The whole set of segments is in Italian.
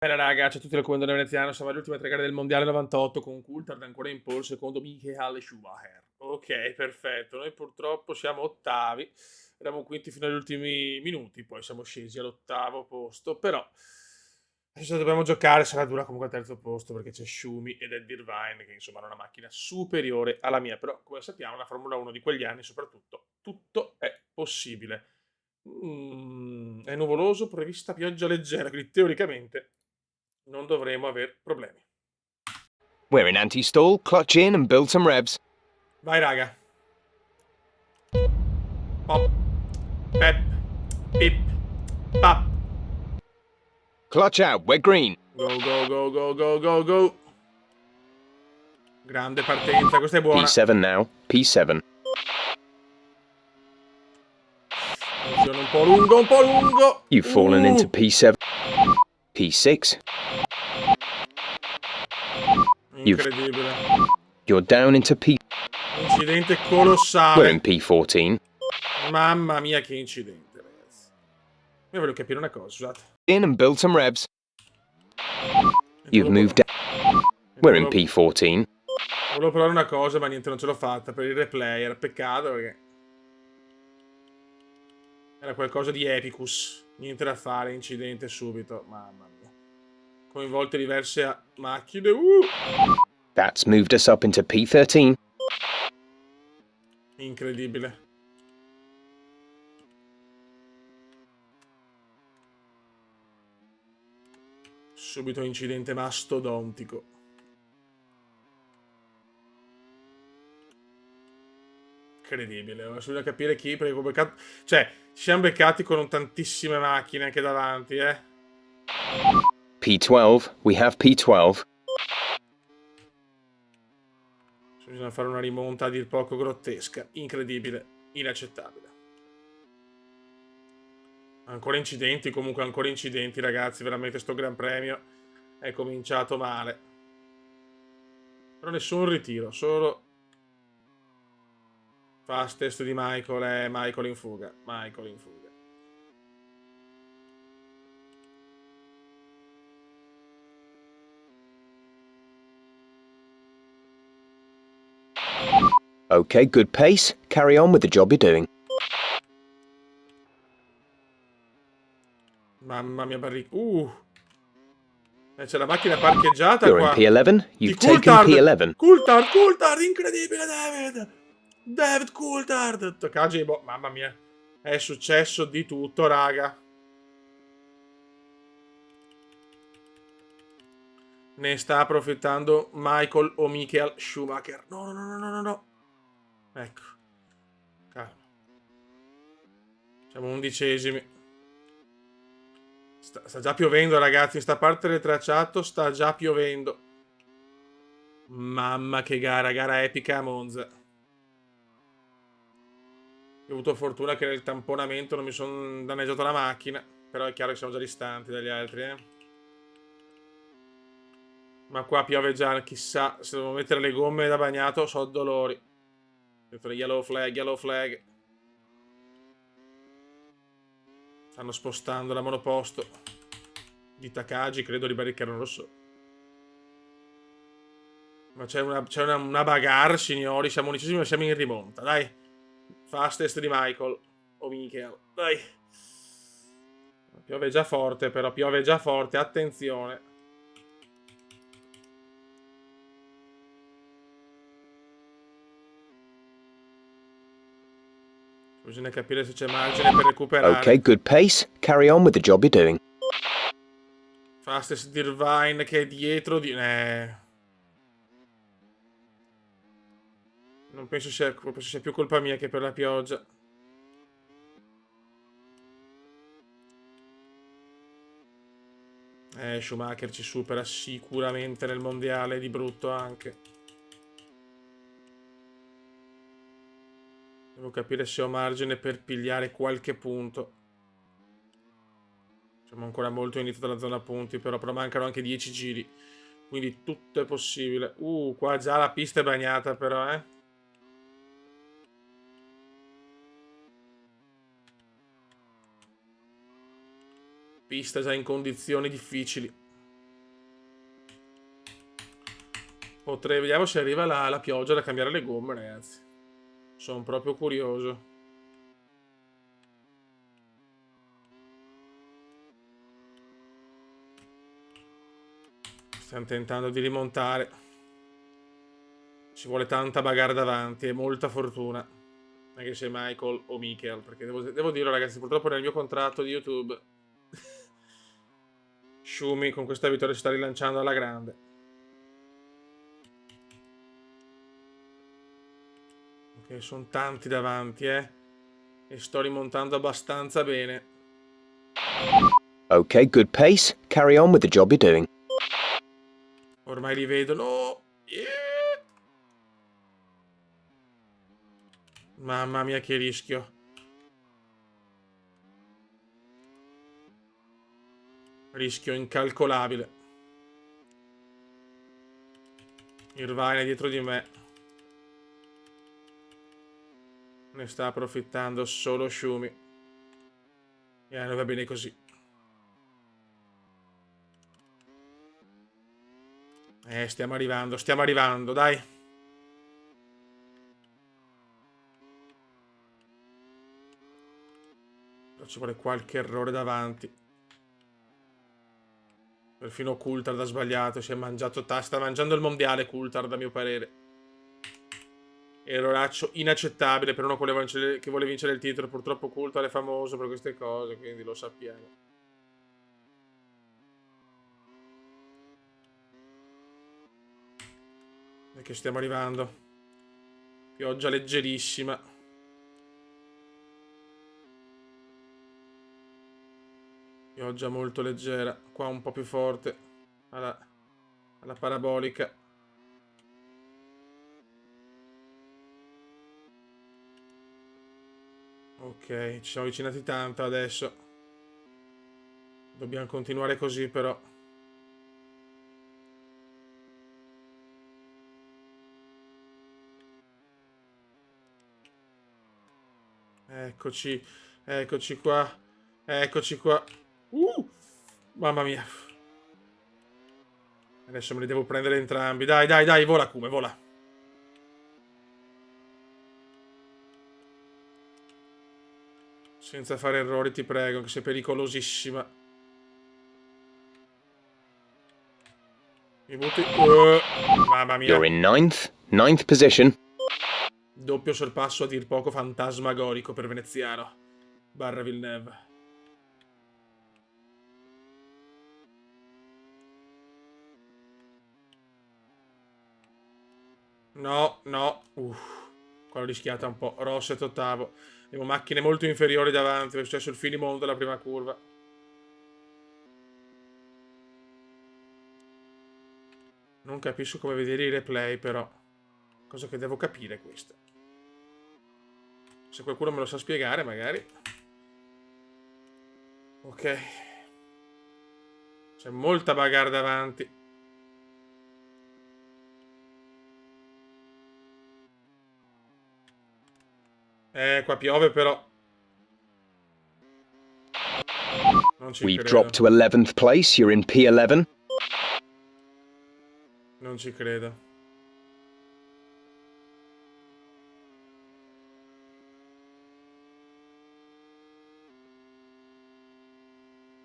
Bene raga, c'è tutti il comando veneziano, siamo alle ultime tre gare del mondiale 98 con Coulthard ancora in pole secondo Michael Schumacher. Ok, perfetto, noi purtroppo siamo ottavi, eravamo quinti fino agli ultimi minuti, poi siamo scesi all'ottavo posto, però adesso dobbiamo giocare, sarà dura comunque al terzo posto perché c'è Schumi ed Eddie Irvine che insomma hanno una macchina superiore alla mia, però come sappiamo la Formula 1 di quegli anni soprattutto tutto è possibile. È nuvoloso, prevista pioggia leggera, quindi teoricamente non dovremo aver problemi. We're in anti-stall, clutch in and build some revs. Vai raga. Pop. Pep. Pip. Pap. Clutch out, we're green. Go, go, go, go, go, go, go. Grande partenza, questa è buona. P7 now, P7. Attenzione, un po' lungo, un po' lungo. You've fallen into P7. P6. Incredibile. You're down into P. Incidente We're in colossale. P14. Mamma mia che incidente, ragazzi. Io voglio capire una cosa, scusate. In and build some revs. You've moved down. We're in P14. Volevo provare una cosa, ma niente, non ce l'ho fatta per il replay. Era peccato perché era qualcosa di epicus. Niente da fare, incidente subito. Mamma mia. Coinvolte diverse macchine. That's moved us up into P13. Incredibile. Subito incidente mastodontico. Incredibile. Bisogna capire chi, perché come cioè, ci siamo beccati con tantissime macchine anche davanti, P12, we have P12. Bisogna fare una rimonta a dir poco grottesca. Incredibile. Inaccettabile. Ancora incidenti, comunque ancora incidenti, ragazzi. Veramente sto Gran Premio è cominciato male. Però nessun ritiro, solo fastest di Michael e Michael in fuga. Michael in fuga. Okay, good pace. Carry on with the job you're doing. Mamma mia, barrica. C'è la macchina parcheggiata You're qua. in P11. Di You've taken P11. Coulthard, incredibile, David. David Coulthard. Takagi, mamma mia. È successo di tutto, raga. Ne sta approfittando Michael o Michael Schumacher. No, no, no, no, no, no. Ecco. Calma. Siamo undicesimi. Sta già piovendo, ragazzi. In sta parte del tracciato sta già piovendo. Mamma che gara epica a Monza. Ho avuto fortuna che nel tamponamento non mi sono danneggiato la macchina. Però è chiaro che siamo già distanti dagli altri, Ma qua piove già, chissà, se devo mettere le gomme da bagnato so dolori. Yellow flag, yellow flag. Stanno spostando la monoposto di Takagi, credo di Barrichello, non lo so. Ma c'è una bagarre, signori. Siamo undicesimi, ma siamo in rimonta. Dai. Fastest di Michael. O Michael. Dai. Piove già forte, però. Piove già forte. Attenzione. Bisogna capire se c'è margine per recuperare. Okay, good pace. Carry on with the job you're doing. Fastest di Irvine che è dietro di... Non penso sia più colpa mia che per la pioggia. Schumacher ci supera sicuramente nel mondiale, di brutto anche. Devo capire se ho margine per pigliare qualche punto. Siamo ancora molto inizio dalla zona punti, però mancano anche 10 giri. Quindi tutto è possibile. Qua già la pista è bagnata, però, Pista già in condizioni difficili. Vediamo se arriva la pioggia da cambiare le gomme, ragazzi. Sono proprio curioso. Stiamo tentando di rimontare. Ci vuole tanta bagarre davanti e molta fortuna. Anche se Michael o Michael. Perché devo dirlo, ragazzi, purtroppo nel mio contratto di YouTube Shumi con questa vittoria si sta rilanciando alla grande. Ok, sono tanti davanti, E sto rimontando abbastanza bene. Okay, good pace. Carry on with the job you're doing. Ormai li vedo. No! Yeah! Mamma mia, che rischio. Rischio incalcolabile. Irvine è dietro di me. Ne sta approfittando solo Shumi. Non va bene così. Stiamo arrivando, dai. Però ci vuole qualche errore davanti. Perfino Coulthard ha sbagliato, si è mangiato sta mangiando il mondiale Coulthard, a mio parere. Erroraccio inaccettabile per uno che vuole vincere il titolo. Purtroppo Coulthard è famoso per queste cose, quindi lo sappiamo. E che stiamo arrivando. Pioggia leggerissima. Pioggia molto leggera. Qua un po' più forte. Alla parabolica. Ok, ci siamo avvicinati tanto adesso. Dobbiamo continuare così però. Eccoci. Eccoci qua. Eccoci qua. Mamma mia. Adesso me li devo prendere entrambi. Dai, dai, dai, vola Kume, vola. Senza fare errori, ti prego, che sei pericolosissima. Mi butti... mamma mia. You're in ninth position. Doppio sorpasso a dir poco fantasmagorico per Veneziano. Barra Villeneuve. No, no. Qua l'ho rischiata un po'. Rosset ottavo. Abbiamo macchine molto inferiori davanti. È successo il finimondo della prima curva. Non capisco come vedere i replay, però. Cosa che devo capire questa. Se qualcuno me lo sa spiegare, magari. Ok. C'è molta bagarre davanti. Qua piove però. Non ci We've credo. dropped to 11th place. You're in P11. Non ci credo.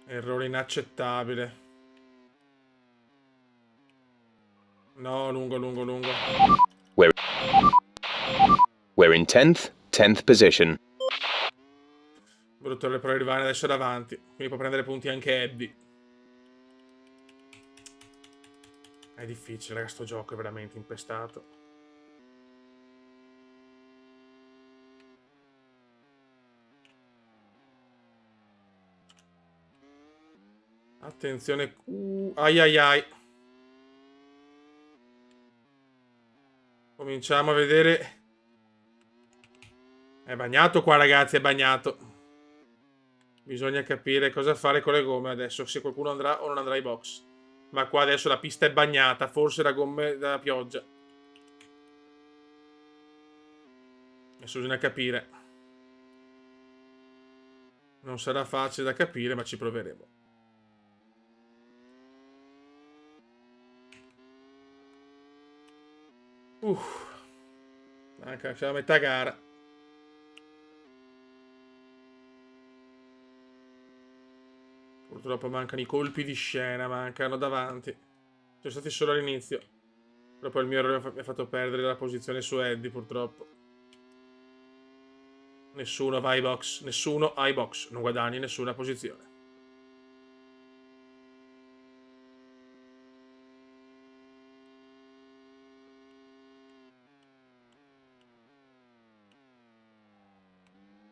Errore inaccettabile. No, lungo, lungo, lungo. We're in 10th position. Brutto per arrivare adesso davanti. Quindi può prendere punti anche Eddie. È difficile, raga, sto gioco è veramente impestato. Attenzione. Ai ai ai. Cominciamo a vedere. È bagnato qua, ragazzi, è bagnato. Bisogna capire cosa fare con le gomme adesso, se qualcuno andrà o non andrà ai box. Ma qua adesso la pista è bagnata, forse da gomme da pioggia. Adesso bisogna capire. Non sarà facile da capire, ma ci proveremo. Manca c'è la metà gara. Purtroppo mancano i colpi di scena, mancano davanti. Sono stati solo all'inizio. Però poi il mio errore mi ha fatto perdere la posizione su Eddie, purtroppo. Nessuno va ai box, nessuno ai box, non guadagni nessuna posizione.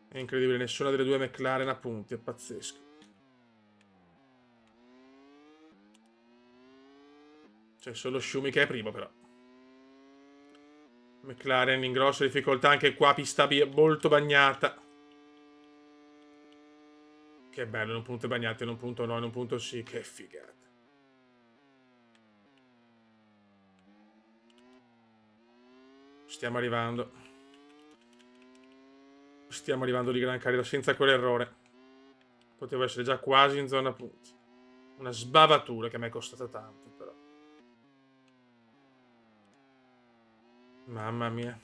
È incredibile, nessuna delle due McLaren a punti, è pazzesco. C'è solo Schumi che è primo, però. McLaren in grossa difficoltà, anche qua pista molto bagnata. Che bello, in un punto è bagnato, in un punto no, in un punto sì, che figata. Stiamo arrivando. Stiamo arrivando di gran carica senza quell'errore. Potevo essere già quasi in zona punti. Una sbavatura che mi è costata tanto, però. Mamma mia.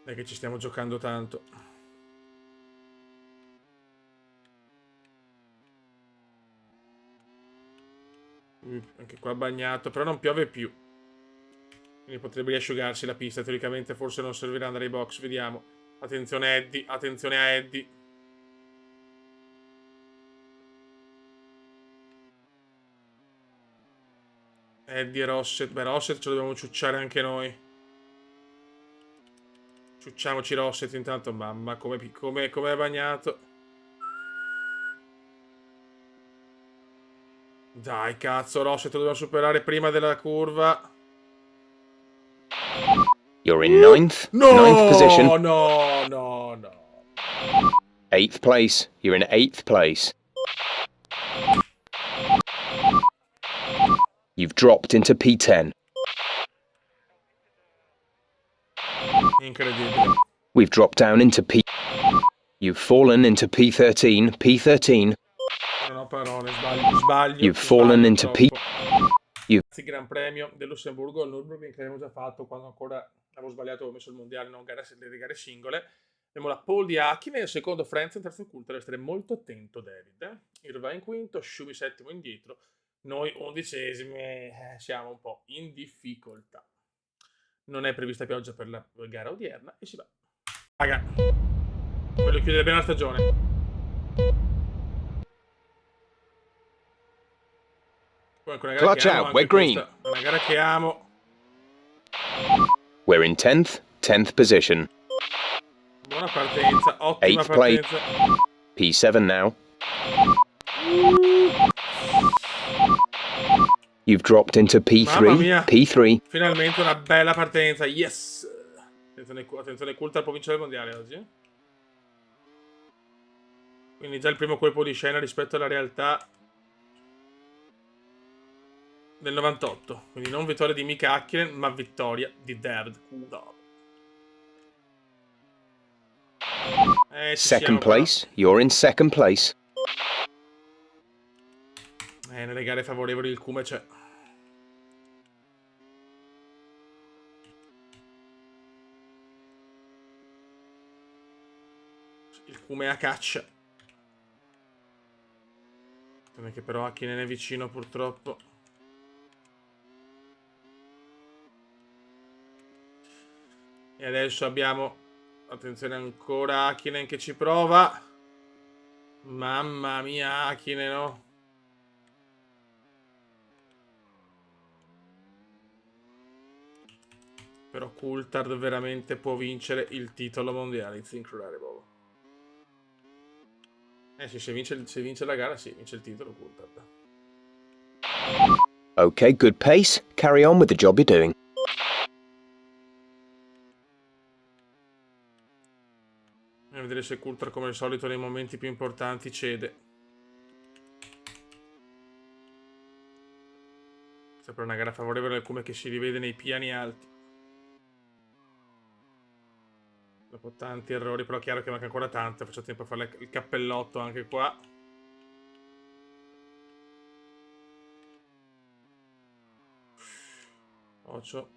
È che ci stiamo giocando tanto. Anche qua bagnato, però non piove più. Quindi potrebbe riasciugarsi la pista. Teoricamente forse non servirà andare ai box, vediamo. Attenzione Eddie, attenzione a Eddie. Eddie e Rosset. Beh, Rosset ce lo dobbiamo ciucciare anche noi. Ciucciamoci Rosset intanto. Mamma, come è bagnato. Dai, cazzo, Rosset lo dobbiamo superare prima della curva. You're in ninth. No, Ninth position. no. 8th place. You're in 8th place. You've dropped into P10. Incredibile. We've dropped down into P... You've fallen into P13. P13. Non ho parole, sbaglio. You've fallen into P... Gran Premio del Lussemburgo al Nürburgring che abbiamo già fatto quando ancora avevo sbagliato, avevo messo il mondiale, non le gare singole. Abbiamo la pole di Hakkinen, secondo Frentzen, terzo Coulthard. Deve stare molto attento David. Irvine quinto, Schumi settimo indietro. Noi 11esimi, siamo un po' in difficoltà. Non è prevista pioggia per la gara odierna e si va. Raga, voglio chiudere bene la stagione. Clutch out, we're green. Una gara che amo. We're in 10th position. Buona partenza, ottima 8th place. partenza. P7 now. You've dropped into Mamma mia. P3. P3. Finalmente una bella partenza, yes! Attenzione, Coulthard può vincere il mondiale oggi. Quindi già il primo colpo di scena rispetto alla realtà del 98. Quindi non vittoria di Mika Hakkinen, ma vittoria di Derd Coulthard. Second place. You're in second place. Nelle gare favorevoli il Cume c'è. Il Cume a caccia. Che però Hakkinen è vicino purtroppo. E adesso abbiamo, attenzione ancora, Hakkinen che ci prova. Mamma mia, Hakkinen, no? Però Coulthard veramente può vincere il titolo mondiale. It's incredible. Sì, se vince la gara, sì, vince il titolo Coulthard. Okay, good pace. Carry on with the job you're doing. Andiamo a vedere se Coulthard, come al solito, nei momenti più importanti cede. Sempre una gara favorevole al Cume che si rivede nei piani alti. Dopo tanti errori, però è chiaro che manca ancora tanto. Faccio tempo a fare il cappellotto anche qua. Occhio.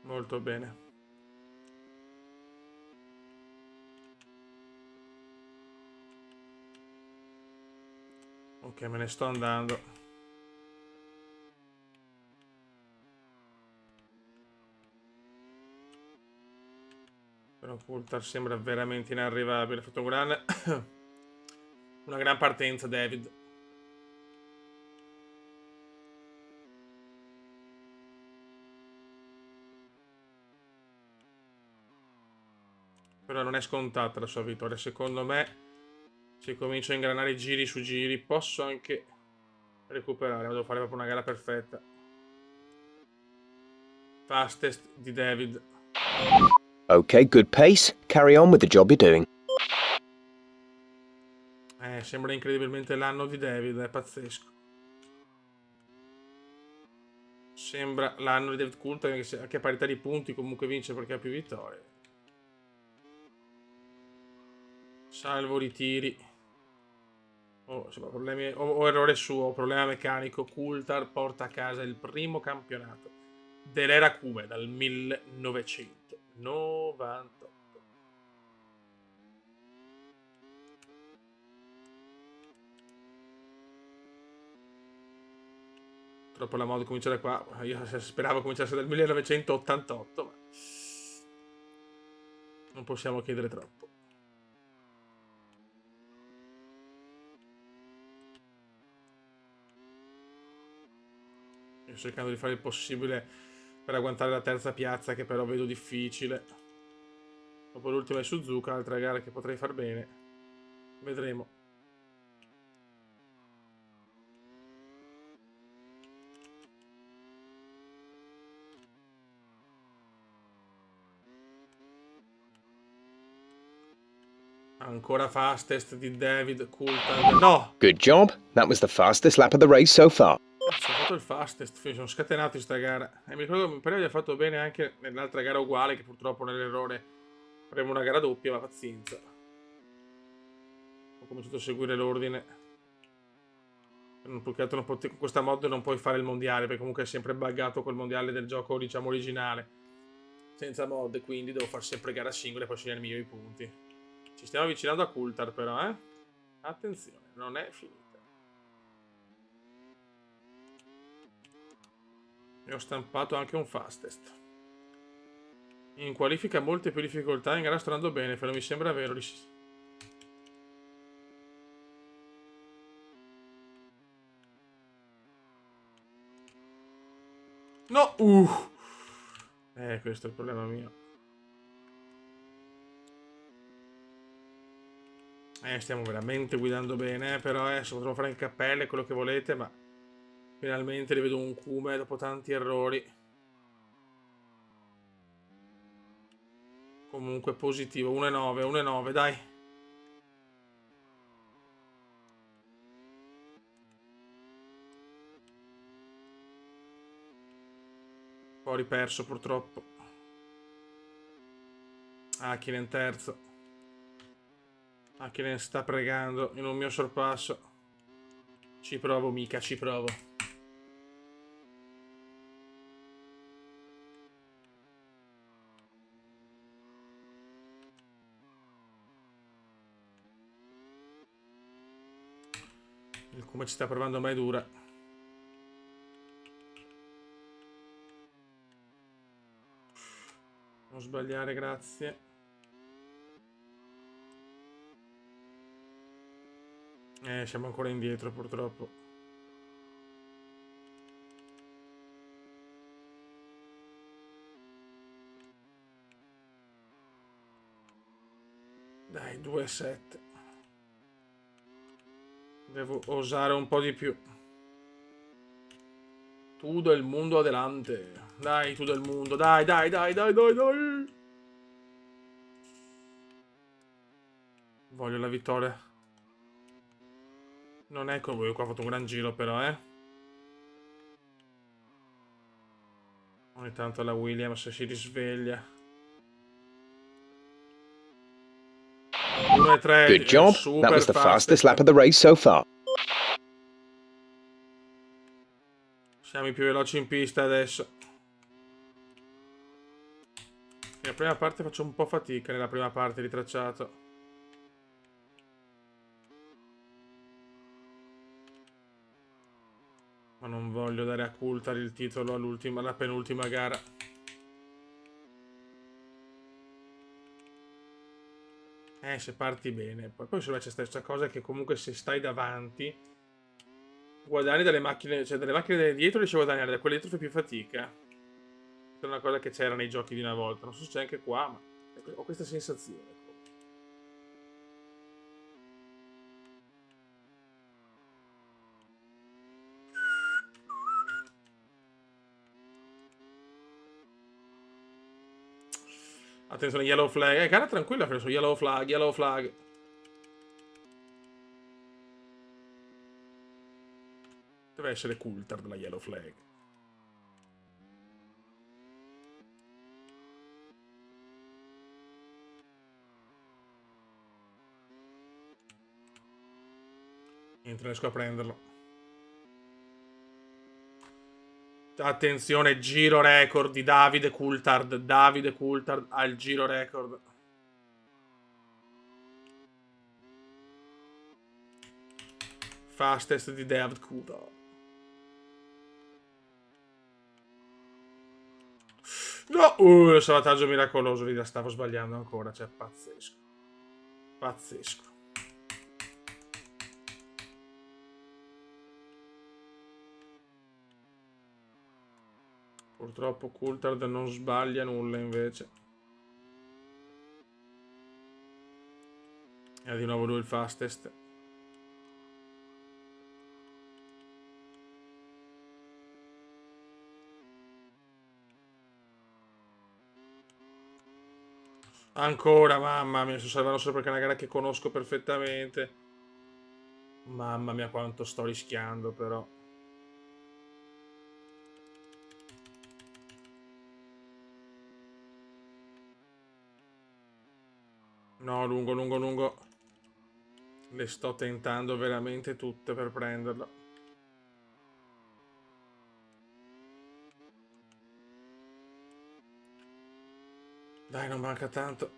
Molto bene. Ok, me ne sto andando. Però Coulthard sembra veramente inarrivabile. Ha fatto una gran partenza, David. Però non è scontata la sua vittoria. Secondo me, se comincio a ingranare giri su giri, posso anche recuperare. Ma devo fare proprio una gara perfetta. Fastest di David. Okay, good pace. Carry on with the job you're doing. Sembra incredibilmente l'anno di David, è pazzesco. Sembra l'anno di David Coulthard, anche a parità di punti comunque vince perché ha più vittorie. Salvo ritiri. Problemi, o errore suo, problema meccanico. Coulthard porta a casa il primo campionato dell'era Cume dal 1998. Troppo la moda comincia da qua. Io speravo cominciasse dal 1988, ma non possiamo chiedere troppo. Sto cercando di fare il possibile per agguantare la terza piazza, che però vedo difficile. Dopo l'ultima è Suzuka, altra gara che potrei far bene. Vedremo. Ancora fastest di David Coulthard. No! Good job. That was the fastest lap of the race so far. Cazzo, ho fatto il fastest. Sono scatenato in sta gara. E mi ricordo che mi pare abbia fatto bene anche nell'altra gara uguale, che purtroppo nell'errore avremo una gara doppia, ma pazienza. Ho cominciato a seguire l'ordine. Più che altro con questa mod non puoi fare il mondiale, perché comunque è sempre buggato col mondiale del gioco, diciamo, originale. Senza mod, quindi devo fare sempre gara singola e poi segnarmi io i punti. Ci stiamo avvicinando a Coulthard però, eh? Attenzione, non è finita. E ho stampato anche un fastest. In qualifica molte più difficoltà, in gara sto andando bene, però mi sembra vero. No! Questo è il problema mio. Stiamo veramente guidando bene, però adesso potremmo fare il cappello e quello che volete, ma finalmente rivedo un Cume dopo tanti errori. Comunque positivo, 1,9, 1,9, dai. Ho riperso purtroppo. Hakkinen terzo. Hakkinen sta pregando in un mio sorpasso. Ci provo, mica, ci provo. Il Cume ci sta provando, ma è dura. Non sbagliare, grazie. Siamo ancora indietro purtroppo. Dai, 2,7. Devo osare un po' di più. Tu del mondo adelante. Dai, tu del mondo. Dai, dai, dai, dai, dai, dai. Voglio la vittoria. Non è con voi, qua ho fatto un gran giro però, Ogni tanto la Williams si risveglia. 1,3. Good job. That was the fastest lap of the race so far. Siamo i più veloci in pista adesso. Nella prima parte faccio un po' fatica, nella prima parte di tracciato. Ma non voglio dare a Coulthard il titolo alla penultima gara. Se parti bene. Poi sulla c'è stessa cosa che comunque se stai davanti guadagni dalle macchine, cioè dalle macchine dietro riesci a guadagnare, da quelle dietro fai più fatica. Questa è una cosa che c'era nei giochi di una volta. Non so se c'è anche qua, ma ho questa sensazione. Attenzione, yellow flag. Gara tranquilla, preso yellow flag, yellow flag. Deve essere Coulthard la yellow flag. Niente, non riesco a prenderlo. Attenzione, giro record di Davide Coulthard. Davide Coulthard ha il giro record. Fastest di David Coulthard. No! Salvataggio miracoloso. Lì la stavo sbagliando ancora. Cioè, pazzesco. Pazzesco. Purtroppo Coulthard non sbaglia nulla invece. E ha di nuovo lui il fastest. Ancora, mamma mia, sto salvando solo perché è una gara che conosco perfettamente. Mamma mia quanto sto rischiando però. No, lungo, lungo, lungo. Le sto tentando veramente tutte per prenderlo. Dai, non manca tanto.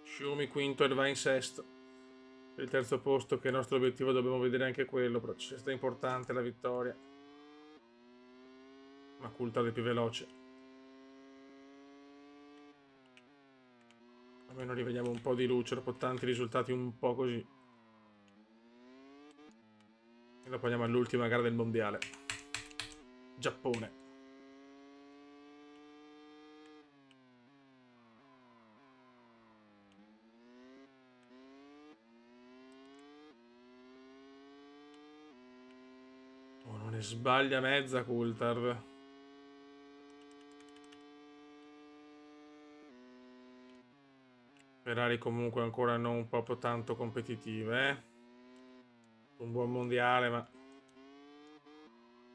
Schumi quinto e va in sesto. Per il terzo posto, che è il nostro obiettivo, dobbiamo vedere anche quello. Però ci sta importante la vittoria. Ma Coulthard è più veloce. Almeno rivediamo un po' di luce dopo tanti risultati un po' così. E dopo andiamo all'ultima gara del mondiale. Giappone. Oh, non ne sbaglia mezza Coulthard. Ferrari comunque ancora non proprio tanto competitive, Un buon mondiale, ma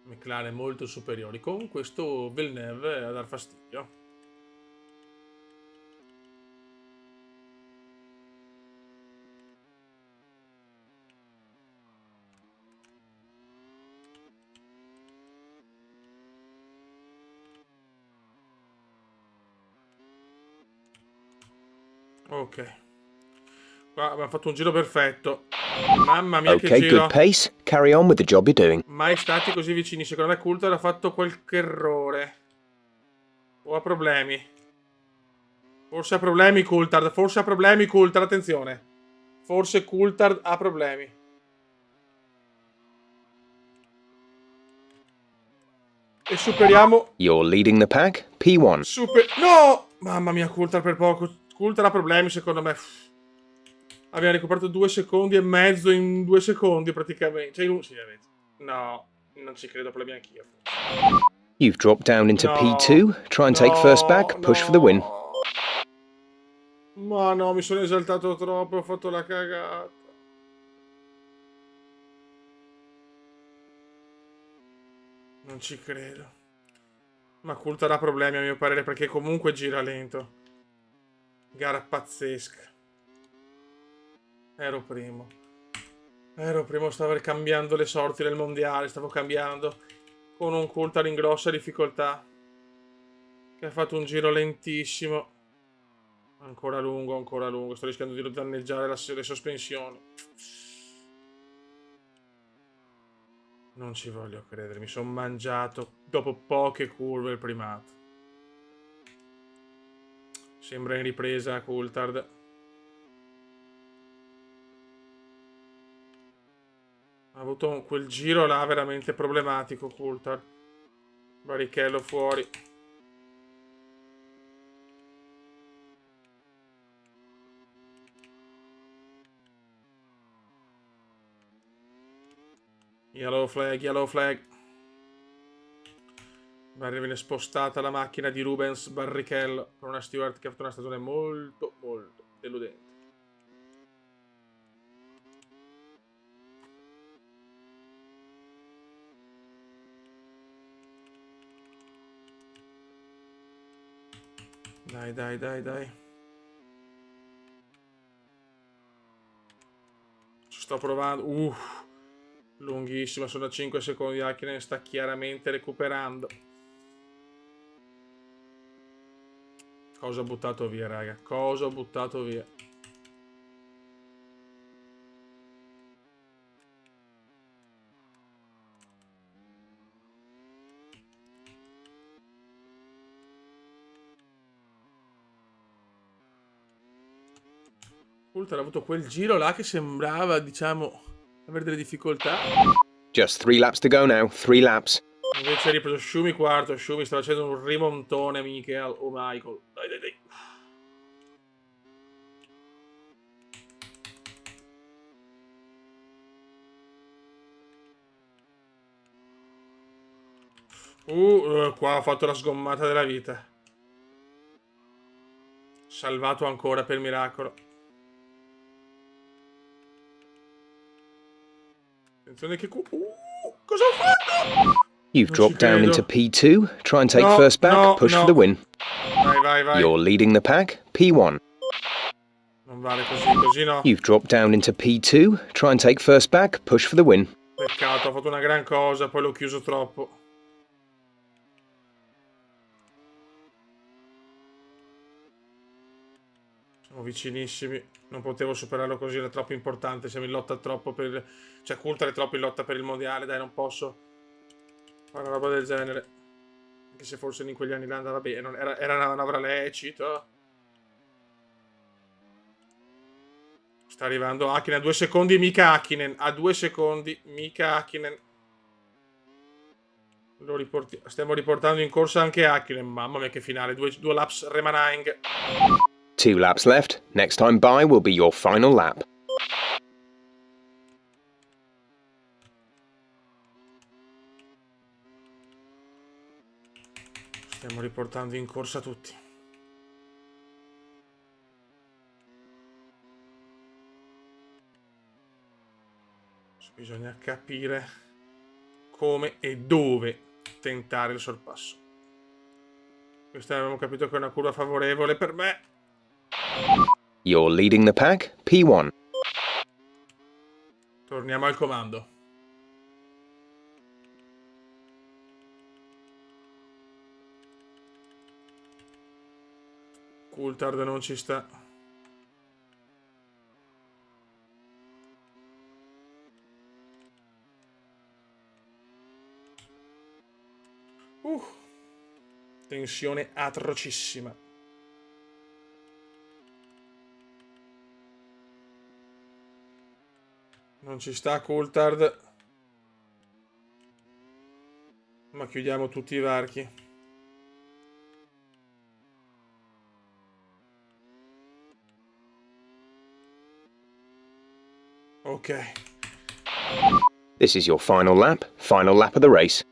McLaren molto superiori. Con questo Villeneuve a dar fastidio. Ok. Qua abbiamo fatto un giro perfetto. Mamma mia che Okay, giro. good pace. Carry on with the job you're doing. Mai stati così vicini. Secondo me Coulthard ha fatto qualche errore. O ha problemi. Forse ha problemi Coulthard. Forse ha problemi Coulthard. Attenzione. Forse Coulthard ha problemi. E superiamo. You're leading the pack. P1. No! Mamma mia, Coulthard per poco. Coulthard ha problemi secondo me. Abbiamo recuperato 2 secondi e mezzo in 2 secondi praticamente. Cioè in un... Sì, no, non ci credo, problemi anch'io. You've dropped down into No, P2. Try and take first back. Push for the win. Ma no, mi sono esaltato troppo, ho fatto la cagata. Non ci credo. Ma Coulthard ha problemi a mio parere perché comunque gira lento. Gara pazzesca. Ero primo. Prima stavo cambiando le sorti del mondiale, stavo cambiando con un Coulthard in grossa difficoltà, che ha fatto un giro lentissimo. Ancora lungo, sto rischiando di danneggiare le sospensioni. Non ci voglio credere, mi sono mangiato dopo poche curve il primato. Sembra in ripresa Coulthard. Ha avuto quel giro là veramente problematico Coulthard. Barrichello fuori. Yellow flag, yellow flag. Viene spostata la macchina di Rubens Barrichello con una Stewart che ha fatto una stagione molto deludente. Dai. Ci sto provando. Lunghissima, sono a 5 secondi. Hakkinen sta chiaramente recuperando. Cosa ho buttato via, raga? Cosa ho buttato via? Coulthard ha avuto quel giro là che sembrava, diciamo, avere delle difficoltà. Just 3 laps to go now. 3 laps. Invece ha ripreso Schumi quarto. Schumi sta facendo un rimontone, Michael o Michael. Dai. Qua ha fatto la sgommata della vita. Salvato ancora per miracolo. Attenzione che... cosa ho fatto? You've Non dropped ci down credo. into P2. Try and take No, first back. no, Push no. for the win. Vai. You're leading the pack. P1. Non vale così no. You've dropped down into P2. Try and take first back. Push for the win. Peccato, ho fatto una gran cosa, poi l'ho chiuso troppo. Siamo vicinissimi. Non potevo superarlo così, era troppo importante. Siamo in lotta troppo per... Cioè, Coulthard è troppo in lotta per il mondiale, dai, non posso fare una roba del genere. Anche se forse in quegli anni là andava bene. Era una manovra lecita. Sta arrivando Hakkinen a 2 secondi, mica Hakkinen. A 2 secondi, mica Hakkinen. Stiamo riportando in corsa anche Hakkinen. Mamma mia che finale, due laps remaining. 2 laps left. Next time by will be your final lap. Stiamo riportando in corsa tutti. Bisogna capire come e dove tentare il sorpasso. Questa abbiamo capito che è una curva favorevole per me. You're leading the pack. P1. Torniamo al comando. Coulthard non ci sta. Tensione atrocissima. Non ci sta Coulthard. Ma chiudiamo tutti i varchi. Ok. This is your final lap of the race.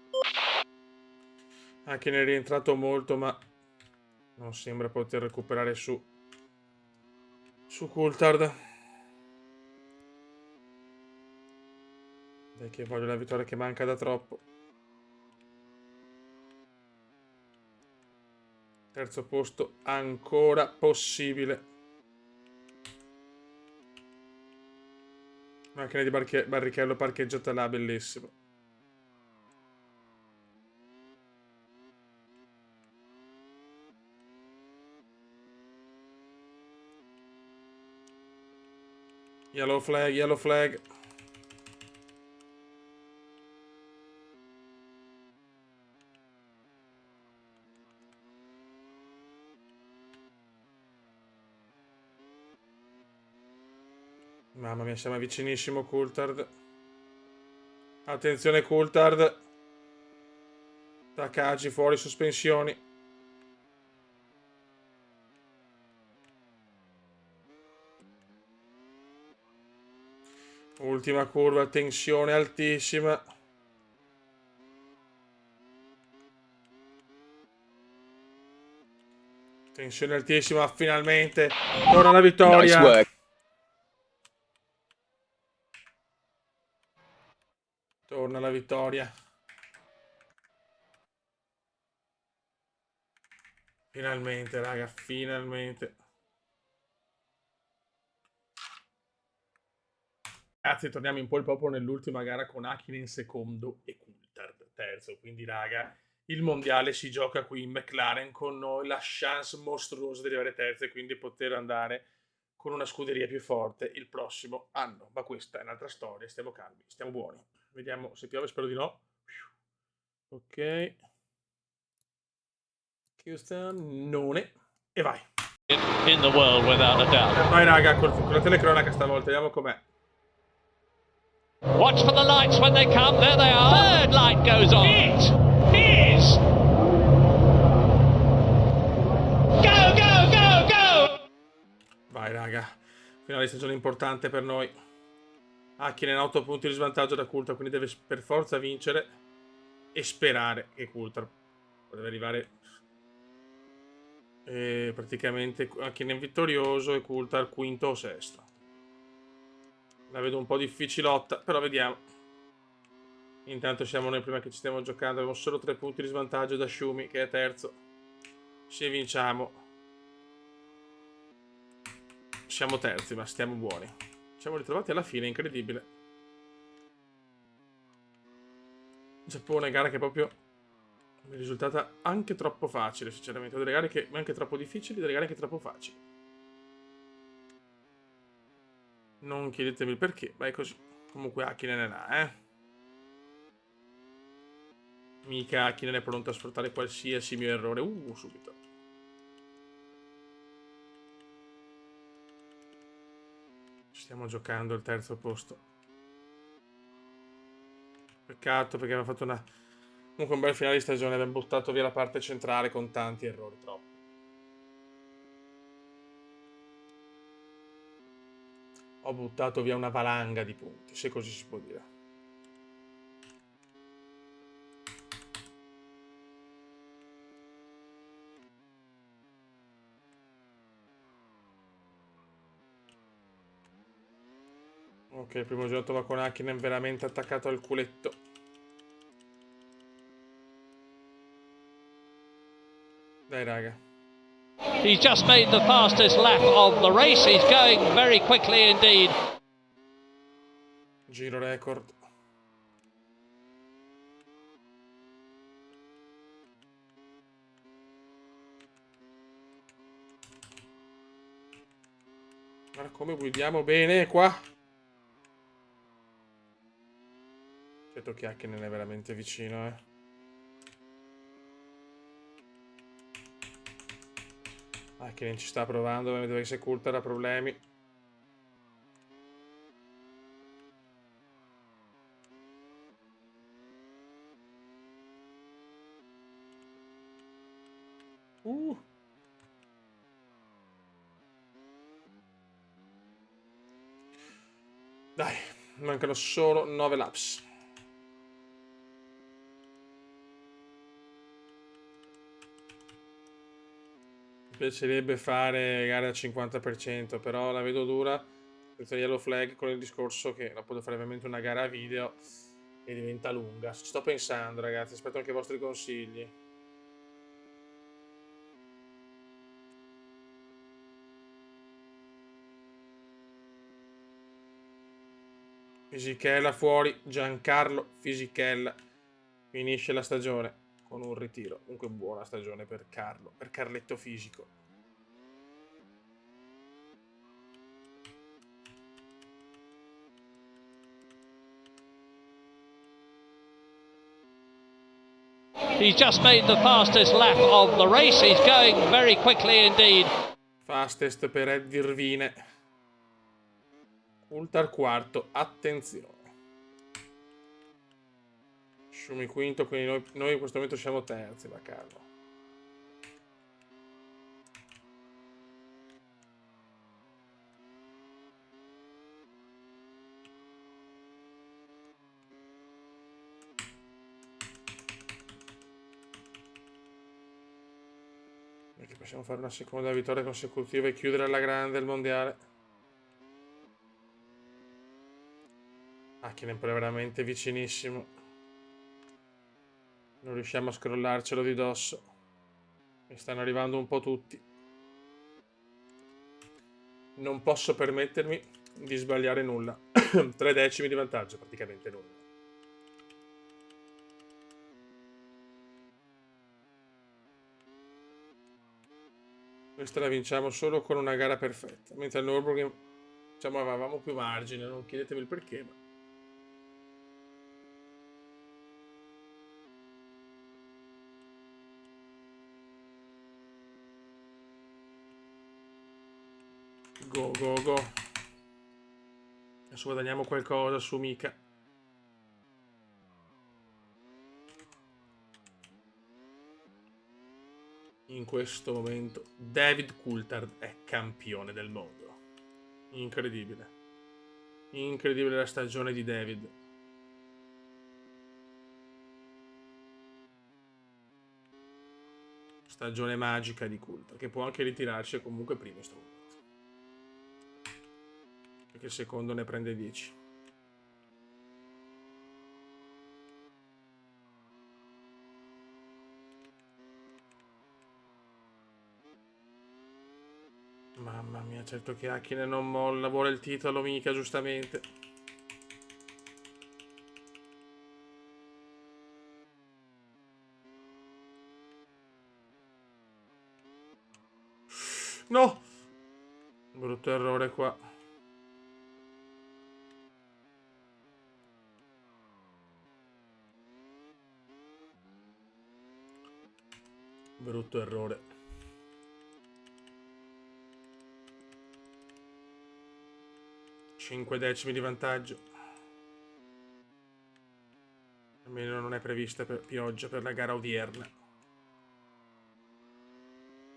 Anche ne è rientrato molto, ma non sembra poter recuperare su Coulthard. Dai che voglio la vittoria che manca da troppo. Terzo posto ancora possibile. Macchina di Barrichello parcheggiata là, bellissimo. Yellow flag, yellow flag. Mamma mia, siamo vicinissimo, Coulthard. Attenzione, Coulthard. Takagi fuori sospensioni. Ultima curva, tensione altissima. Tensione altissima, finalmente. Torna la vittoria. Nice work. Torna la vittoria. Finalmente, raga, finalmente. Ragazzi, torniamo in pole proprio nell'ultima gara con Hakkinen secondo e Coulthard terzo. Quindi, raga, il mondiale si gioca qui in McLaren con noi. La chance mostruosa di arrivare terzo e quindi poter andare con una scuderia più forte il prossimo anno. Ma questa è un'altra storia. Stiamo calmi, stiamo buoni. Vediamo se piove, spero di no. Ok. Houston, none. E vai. In the world, without a doubt. Vai, raga, con la telecronaca stavolta. Vediamo com'è. Watch for the lights when they come. There they are. Third light goes on. It is. Go, go, go, go! Vai, raga. Finale di stagione importante per noi. Hakkinen 8 punti di svantaggio da Coulthard, quindi deve per forza vincere e sperare che Coulthard deve arrivare praticamente Hakkinen vittorioso e Coulthard quinto o sesto. La vedo un po' difficilotta, però vediamo. Intanto siamo noi prima che ci stiamo giocando, abbiamo solo 3 punti di svantaggio da Schumi che è terzo. Se vinciamo siamo terzi, ma stiamo buoni. Ci siamo ritrovati alla fine, incredibile. Giappone, gara che proprio mi è risultata anche troppo facile, sinceramente. Ho delle gare che anche troppo difficili, delle gare anche troppo facili. Non chiedetemi il perché, ma è così. Comunque Hakkinen è là, Mica Hakkinen è pronto a sfruttare qualsiasi mio errore. Subito. Stiamo giocando il terzo posto. Peccato perché aveva fatto comunque un bel finale di stagione. Abbiamo buttato via la parte centrale con tanti errori, troppo. Ho buttato via una valanga di punti, se così si può dire. Ok, il primo giro va con Hakkinen veramente attaccato al culetto. Dai, raga. He's just made the fastest lap of the race. He's going very quickly indeed. Giro record. Guarda come guidiamo bene qua. Certo che Hakkinen è veramente vicino, Hakkinen ci sta provando, vedere se Coulthard ha problemi. Dai, mancano solo 9 laps. Mi piacerebbe fare gare al 50%, però la vedo dura. Questo yellow flag con il discorso che la posso fare veramente una gara a video e diventa lunga. Ci sto pensando, ragazzi, aspetto anche i vostri consigli. Fisichella fuori, Giancarlo Fisichella finisce la stagione con un ritiro. Comunque buona stagione per Carlo, per Carletto Fisico. He's just made the fastest lap of the race. He's going very quickly indeed. Fastest per Ed Virvine. Coulthard quarto, attenzione. Schumi quinto, quindi noi in questo momento siamo terzi, va Carlo. Perché possiamo fare una seconda vittoria consecutiva e chiudere alla grande il mondiale. Hakkinen però è veramente vicinissimo. Non riusciamo a scrollarcelo di dosso. Mi stanno arrivando un po' tutti. Non posso permettermi di sbagliare nulla. 3 decimi di vantaggio, praticamente nulla. Questa la vinciamo solo con una gara perfetta. Mentre al Nürburgring, diciamo, avevamo più margine, non chiedetemi il perché, ma... Go, go, go. Adesso guadagniamo qualcosa su Mika. In questo momento David Coulthard è campione del mondo. Incredibile. Incredibile la stagione di David. Stagione magica di Coulthard, che può anche ritirarsi comunque prima in sto momento. Perché il secondo ne prende 10. Mamma mia, certo che Hakkinen non molla, vuole il titolo mica, giustamente. No! Brutto errore qua. Brutto errore. Cinque decimi di vantaggio. Almeno non è prevista pioggia per la gara odierna.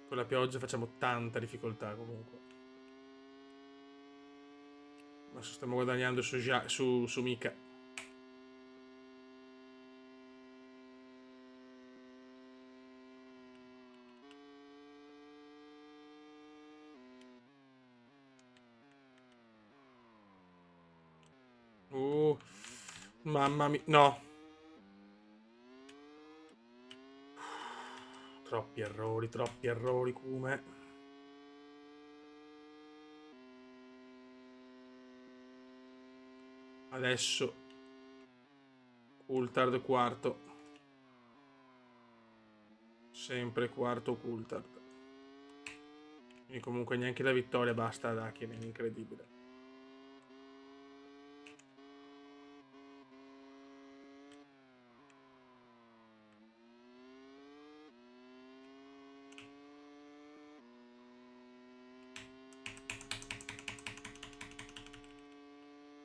Con la pioggia facciamo tanta difficoltà comunque. Adesso stiamo guadagnando su Mika. Mamma mia, no. Troppi errori, come. Adesso Coulthard quarto. Sempre quarto Coulthard. Quindi comunque neanche la vittoria basta ad Hakkinen, incredibile.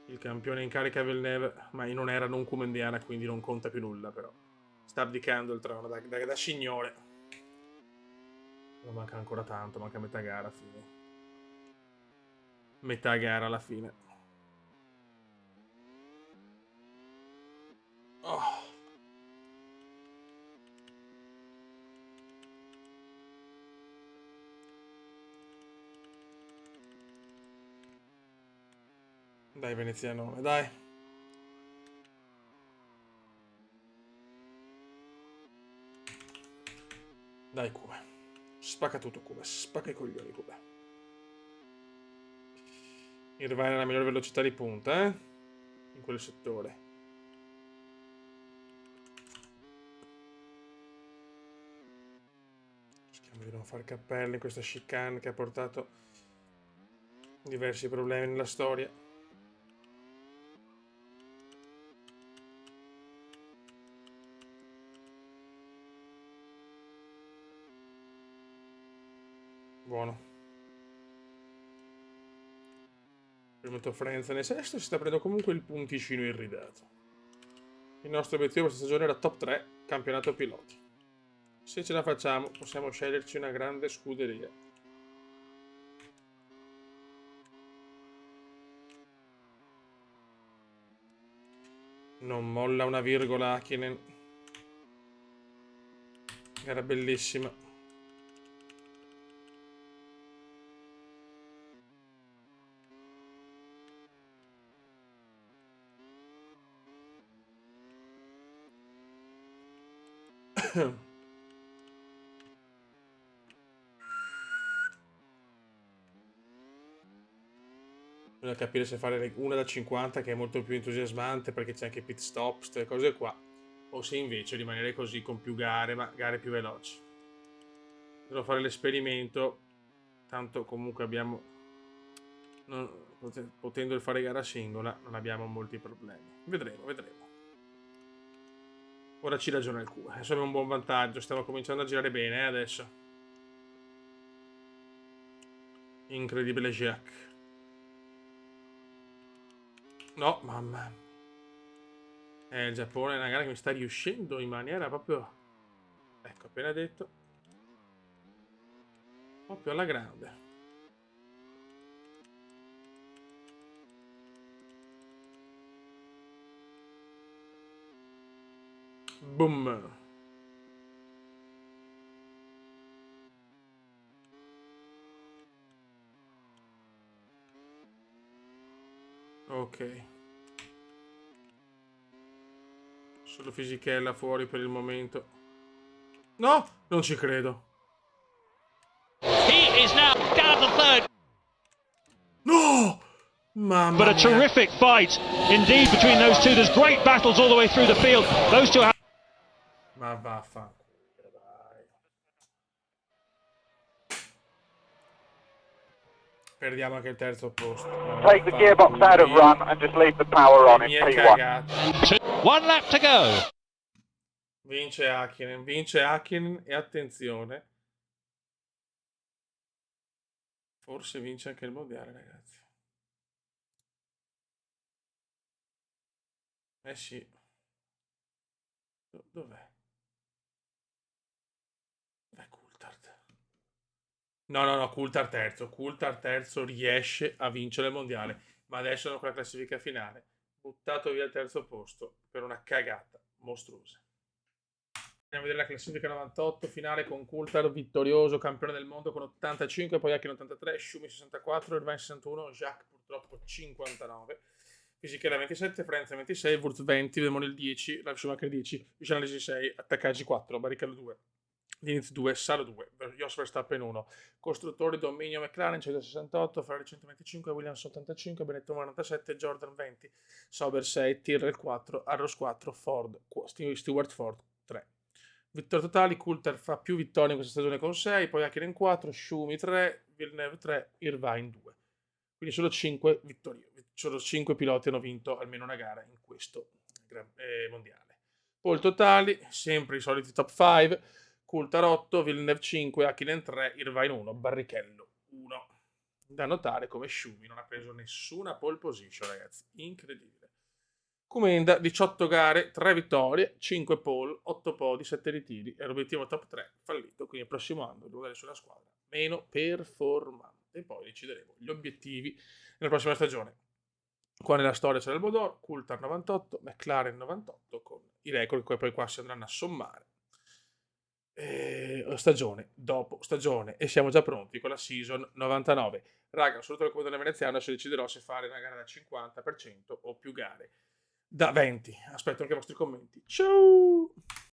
Il campione in carica Villeneuve, ma non era non Kumendiana, quindi non conta più nulla, però. Sta abdicando il trono da signore. Non manca ancora tanto, manca metà gara alla fine. Metà gara alla fine. Oh. Dai veneziano, dai. Dai Cube. Spacca tutto Cube, spacca i coglioni Cube. Irvine ha la migliore velocità di punta, eh? in quel settore. Cerchiamo di non far cappelle in questa chicane che ha portato diversi problemi nella storia. Buono. Il momento Frenza nel sesto, si sta prendendo comunque il punticino irridato. Il nostro obiettivo questa stagione era top 3, campionato piloti. Se ce la facciamo, possiamo sceglierci una grande scuderia. Non molla una virgola Hakkinen. Era bellissima. Bisogna capire se fare una da 50 che è molto più entusiasmante perché c'è anche pit stop, queste cose qua, o se invece rimanere così con più gare, ma gare più veloci. Devo fare l'esperimento, tanto comunque abbiamo, potendo fare gara singola, non abbiamo molti problemi. Vedremo. Ora ci ragiona il cuore. Adesso abbiamo un buon vantaggio, stiamo cominciando a girare bene adesso. Incredibile Jacques. No, mamma. Il Giappone è una gara che mi sta riuscendo in maniera proprio... Ecco, appena detto. Proprio alla grande. Boom. Ok. Solo Fisichella fuori per il momento. No, non ci credo. He is now down to third. No! Mamma But a mia. terrific fight indeed between those two. There's great battles all the way through the field. Those two have... Ma vaffanculo, dai. Perdiamo anche il terzo posto. Take the gearbox out of run and just leave the power on in P1. One lap to go. Vince Hakkinen e attenzione. Forse vince anche il mondiale, ragazzi. Eh sì. Dov'è? Dov'è Coulthard? No, Coulthard terzo riesce a vincere il mondiale. Ma adesso non con la classifica finale. Buttato via il terzo posto per una cagata mostruosa. Andiamo a vedere la classifica 98, finale con Coulthard vittorioso, campione del mondo con 85, poi Hakkinen 83, Schumi 64, Irvine 61, Jacques purtroppo 59, Fisichella 27, Frenza 26, Wurz 20, Demone il 10, Ralf Schumacher 10, Vicinalesi 6, Attaccaggi 4, Barrichello 2, Diniz 2, Salo 2, Jos Verstappen 1, costruttori Dominio McLaren 168, Ferrari 125, Williams 85, Benetton 97, Jordan 20, Sauber 6, Tyrrell 4, Arrows 4, Ford, Stewart Ford 3. Vittorie totali, Coulthard fa più vittorie in questa stagione con 6, poi Hakkinen 4, Schumi 3, Villeneuve 3, Irvine 2. Quindi solo 5 vittorie, solo 5 piloti hanno vinto almeno una gara in questo mondiale. Poi totali, sempre i soliti top 5, Coulthard 8, Villeneuve 5, Hakkinen 3, Irvine 1, Barrichello 1. Da notare come Schumi non ha preso nessuna pole position, ragazzi, incredibile. Comenda 18 gare, 3 vittorie, 5 pole, 8 podi, 7 ritiri e l'obiettivo top 3 fallito, quindi il prossimo anno devo dare sulla squadra meno performante e poi decideremo gli obiettivi nella prossima stagione. Qua nella storia c'è il Bodor, Coulthard 98, McLaren 98 con i record che poi qua si andranno a sommare stagione dopo stagione e siamo già pronti con la season 99. Raga, saluto il comandante veneziano, adesso deciderò se fare una gara da 50% o più gare da 20. Aspetto anche i vostri commenti. Ciao!